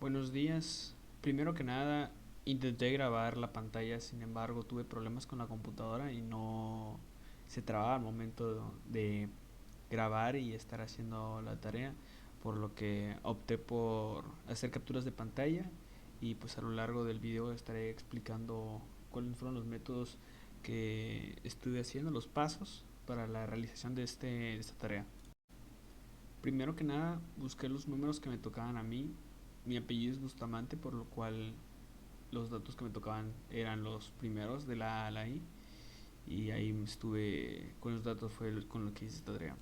Buenos días. Primero que nada, intenté grabar la pantalla, sin embargo, tuve problemas con la computadora y no se trababa al momento de grabar y estar haciendo la tarea, por lo que opté por hacer capturas de pantalla y pues a lo largo del video estaré explicando cuáles fueron los métodos que estuve haciendo, los pasos para la realización de esta tarea. Primero que nada, busqué los números que me tocaban a mí. Mi apellido es Bustamante, por lo cual los datos que me tocaban eran los primeros de la A a la I. Y ahí estuve con los datos, fue con lo que hice esta tarea.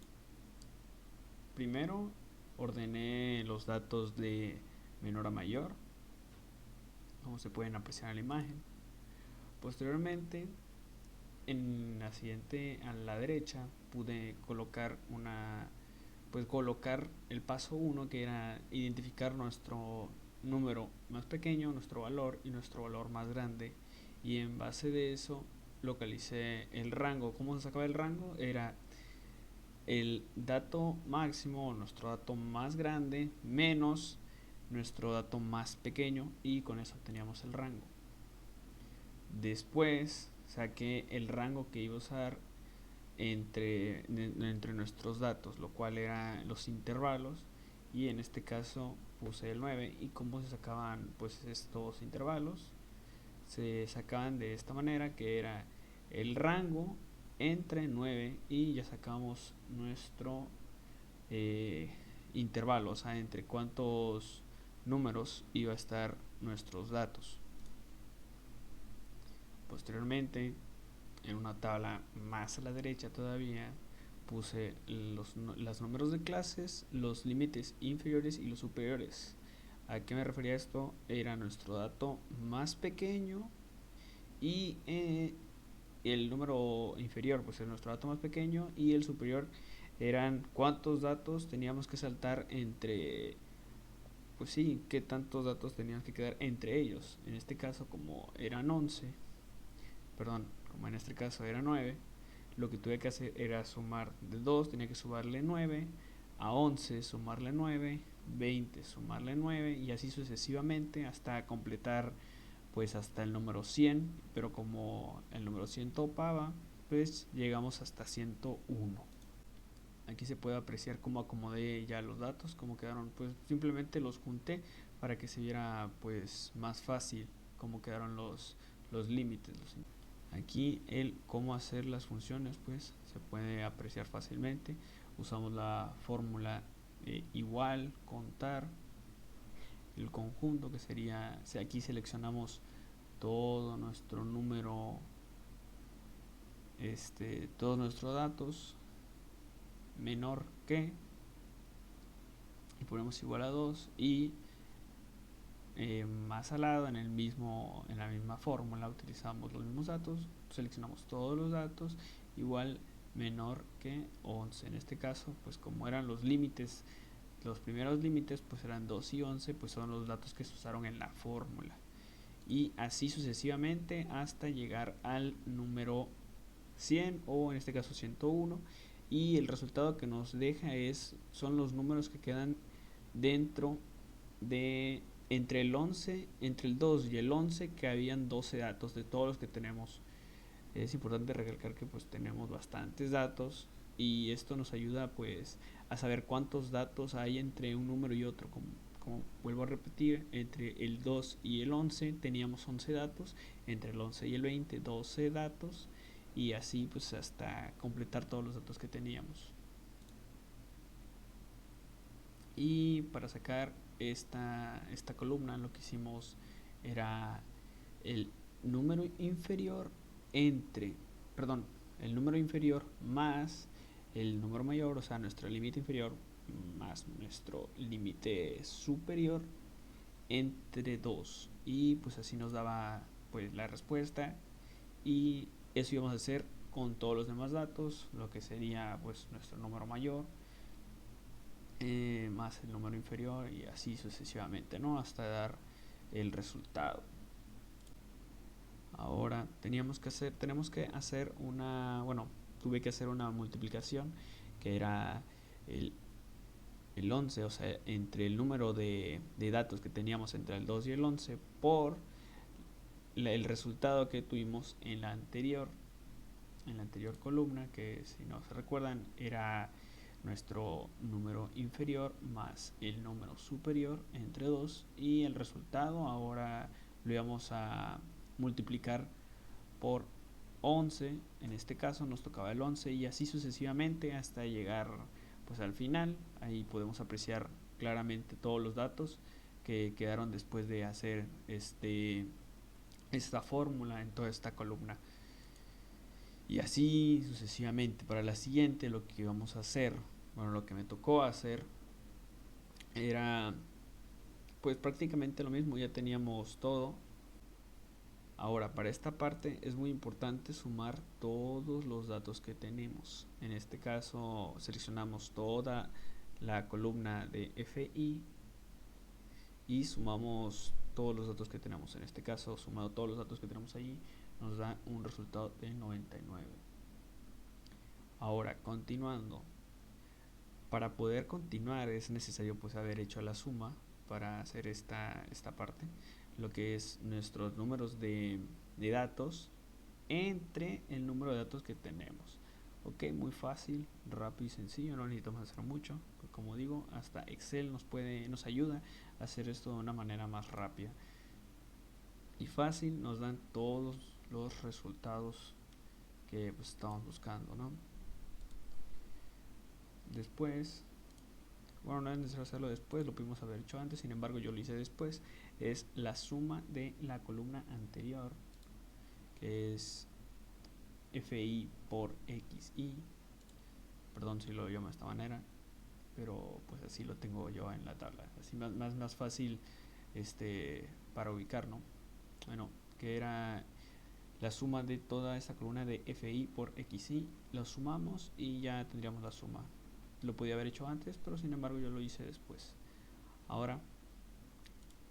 Primero ordené los datos de menor a mayor, como se pueden apreciar en la imagen. Posteriormente, en la siguiente, a la derecha, pude colocar el paso uno, que era identificar nuestro número más pequeño, nuestro valor y nuestro valor más grande, y en base de eso localicé el rango. ¿Cómo se sacaba el rango? Era el dato máximo, nuestro dato más grande, menos nuestro dato más pequeño, y con eso obteníamos el rango. Después saqué el rango que iba a usar entre nuestros datos, lo cual eran los intervalos, y en este caso puse el 9. ¿Y cómo se sacaban pues estos intervalos? Se sacaban de esta manera, que era el rango entre 9, y ya sacamos nuestro eh, intervalo, o sea, entre cuántos números iba a estar nuestros datos. Posteriormente, en una tabla más a la derecha todavía, puse los números de clases, los límites inferiores y los superiores. ¿A qué me refería esto? Era nuestro dato más pequeño, y el número inferior pues es nuestro dato más pequeño, y el superior eran cuántos datos teníamos que saltar entre, pues sí, qué tantos datos tenían que quedar entre ellos. En este caso, como eran 11, perdón, como en este caso era 9, lo que tuve que hacer era sumar de 2, tenía que sumarle 9, a 11 sumarle 9, 20 sumarle 9, y así sucesivamente hasta completar pues hasta el número 100, pero como el número 100 topaba, pues llegamos hasta 101. Aquí se puede apreciar cómo acomodé ya los datos, cómo quedaron, pues simplemente los junté para que se viera pues más fácil cómo quedaron los límites. Aquí el cómo hacer las funciones pues se puede apreciar fácilmente. Usamos la fórmula igual, contar, el conjunto, que sería, si aquí seleccionamos todo nuestro número, todos nuestros datos, menor que, y ponemos igual a 2, y más al lado en la misma fórmula utilizamos los mismos datos, seleccionamos todos los datos, igual menor que 11. En este caso, pues como eran los límites, los primeros límites pues eran 2 y 11, pues son los datos que se usaron en la fórmula, y así sucesivamente hasta llegar al número 100, o en este caso 101, y el resultado que nos deja son los números que quedan dentro de entre el 2 y el 11, que habían 12 datos de todos los que tenemos. Es importante recalcar que pues tenemos bastantes datos, y esto nos ayuda pues a saber cuántos datos hay entre un número y otro. Como vuelvo a repetir, entre el 2 y el 11 teníamos 11 datos, entre el 11 y el 20 12 datos, y así pues hasta completar todos los datos que teníamos. Y para sacar esta columna, lo que hicimos era el número inferior entre, perdón, el número inferior más el número mayor, o sea, nuestro límite inferior más nuestro límite superior, entre 2, y pues así nos daba pues la respuesta, y eso íbamos a hacer con todos los demás datos, lo que sería pues nuestro número mayor más el número inferior, y así sucesivamente, ¿no? Hasta dar el resultado. Ahora tenemos que hacer una, bueno, tuve que hacer una multiplicación, que era el el 11, o sea, entre el número de datos que teníamos entre el 2 y el 11 por el resultado que tuvimos en la anterior columna, que si no se recuerdan era nuestro número inferior más el número superior entre 2, y el resultado ahora lo íbamos a multiplicar por 11. En este caso nos tocaba el 11 y así sucesivamente hasta llegar pues al final. Ahí podemos apreciar claramente todos los datos que quedaron después de hacer esta fórmula en toda esta columna. Y así sucesivamente. Para la siguiente lo que vamos a hacer, bueno, lo que me tocó hacer era pues prácticamente lo mismo, ya teníamos todo. Ahora, para esta parte es muy importante sumar todos los datos que tenemos. En este caso seleccionamos toda la columna de FI y sumamos todos los datos que tenemos. En este caso, sumado todos los datos que tenemos ahí, nos da un resultado de 99. Ahora, continuando. Para poder continuar es necesario pues haber hecho la suma para hacer esta parte, lo que es nuestros números de datos entre el número de datos que tenemos. Ok, muy fácil, rápido y sencillo, no necesitamos hacer mucho. Como digo, hasta Excel nos ayuda a hacer esto de una manera más rápida y fácil. Nos dan todos los resultados que pues estamos buscando, ¿no? Después, bueno, no es necesario hacerlo después, lo pudimos haber hecho antes, sin embargo yo lo hice después. Es la suma de la columna anterior, que es FI por XI. Perdón si lo llamo de esta manera, pero pues así lo tengo yo en la tabla, así más fácil para ubicar, ¿no? Bueno, que era la suma de toda esta columna de FI por XI, lo sumamos y ya tendríamos la suma. Lo podía haber hecho antes, pero sin embargo yo lo hice después. Ahora,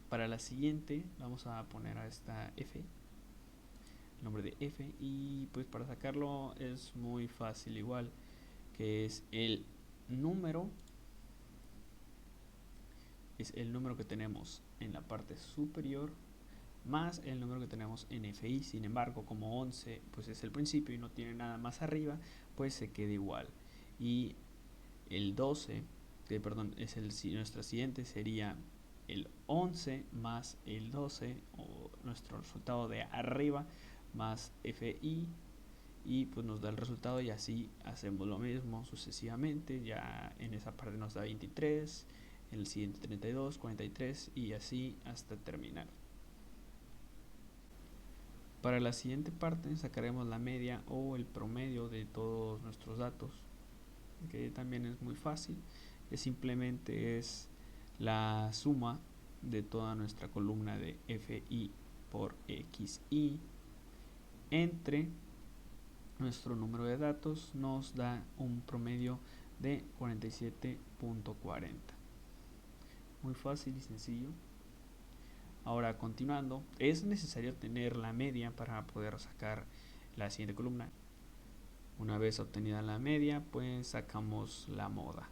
para la siguiente vamos a poner a esta F, el nombre de F, y pues para sacarlo es muy fácil igual, que es el número que tenemos en la parte superior más el número que tenemos en FI. Sin embargo, como 11 pues es el principio y no tiene nada más arriba, pues se queda igual. Y el 12, perdón, nuestra siguiente sería el 11 más el 12, o nuestro resultado de arriba, más FI, y pues nos da el resultado, y así hacemos lo mismo sucesivamente. Ya en esa parte nos da 23, en el siguiente 32, 43 y así hasta terminar. Para la siguiente parte sacaremos la media o el promedio de todos nuestros datos, que también es muy fácil, que simplemente es la suma de toda nuestra columna de FI por XI entre nuestro número de datos, nos da un promedio de 47.40. Muy fácil y sencillo. Ahora, continuando, es necesario tener la media para poder sacar la siguiente columna. Una vez obtenida la media, pues sacamos la moda.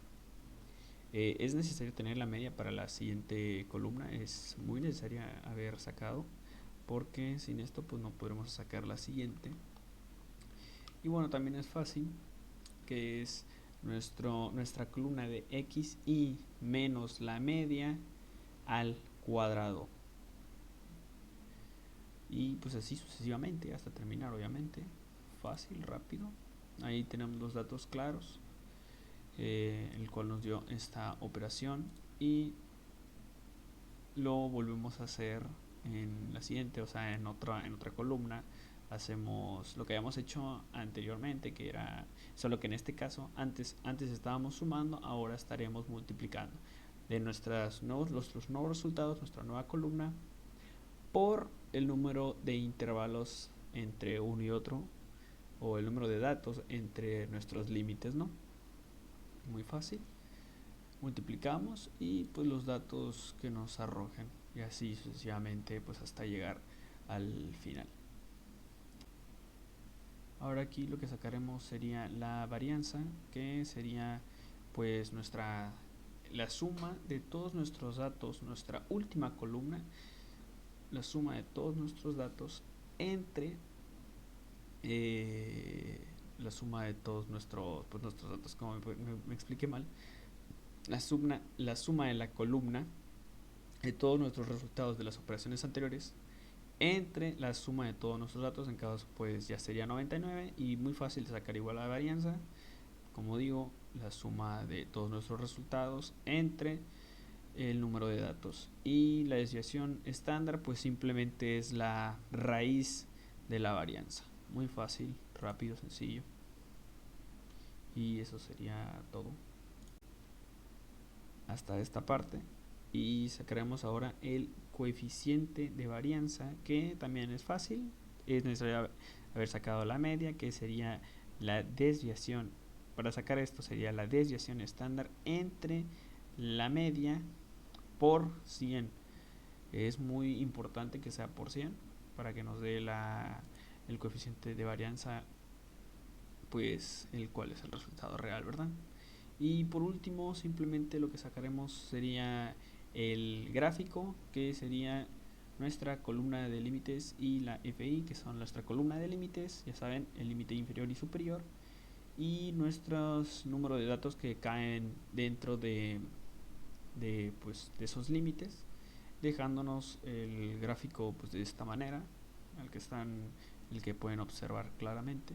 Es necesario tener la media para la siguiente columna, es muy necesaria haber sacado, porque sin esto pues no podremos sacar la siguiente. Y bueno, también es fácil, que es nuestra columna de XI menos la media al cuadrado. Y pues así sucesivamente hasta terminar, obviamente. Fácil, rápido. Ahí tenemos los datos claros, el cual nos dio esta operación, y lo volvemos a hacer en la siguiente, o sea, en otra columna. Hacemos lo que habíamos hecho anteriormente, que era solo que en este caso antes estábamos sumando, ahora estaremos multiplicando de nuestros nuevos resultados, nuestra nueva columna, por el número de intervalos entre uno y otro, o el número de datos entre nuestros límites, ¿no? Muy fácil. Multiplicamos y pues los datos que nos arrojen, y así sucesivamente pues hasta llegar al final. Ahora aquí lo que sacaremos sería la varianza, que sería pues la suma de todos nuestros datos, nuestra última columna, la suma de todos nuestros datos entre la suma de todos nuestros datos, como me expliqué mal, la suma de la columna de todos nuestros resultados de las operaciones anteriores entre la suma de todos nuestros datos, en cada caso pues ya sería 99 y muy fácil de sacar igual a la varianza, como digo, la suma de todos nuestros resultados entre el número de datos, y la desviación estándar pues simplemente es la raíz de la varianza. Muy fácil, rápido, sencillo, y eso sería todo hasta esta parte. Y sacaremos ahora el coeficiente de varianza, que también es fácil. Es necesario haber sacado la media, que sería la desviación. Para sacar esto sería la desviación estándar entre la media por 100. Es muy importante que sea por 100 para que nos dé el coeficiente de varianza, pues el cual es el resultado real, ¿verdad? Y por último, simplemente lo que sacaremos sería el gráfico, que sería nuestra columna de límites, y la FI, que son nuestra columna de límites, ya saben, el límite inferior y superior, y nuestros números de datos que caen dentro pues, de esos límites, dejándonos el gráfico pues, de esta manera, el que pueden observar claramente.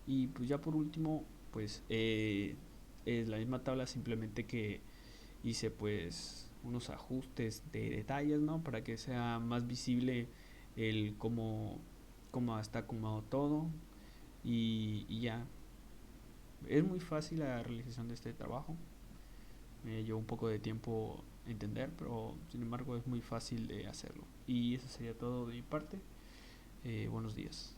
Y pues ya por último, pues es la misma tabla, simplemente que hice pues unos ajustes de detalles, ¿no? Para que sea más visible el cómo está acomodado todo, y ya. Es muy fácil la realización de este trabajo. Me llevó un poco de tiempo entender, pero sin embargo es muy fácil de hacerlo. Y eso sería todo de mi parte. Buenos días.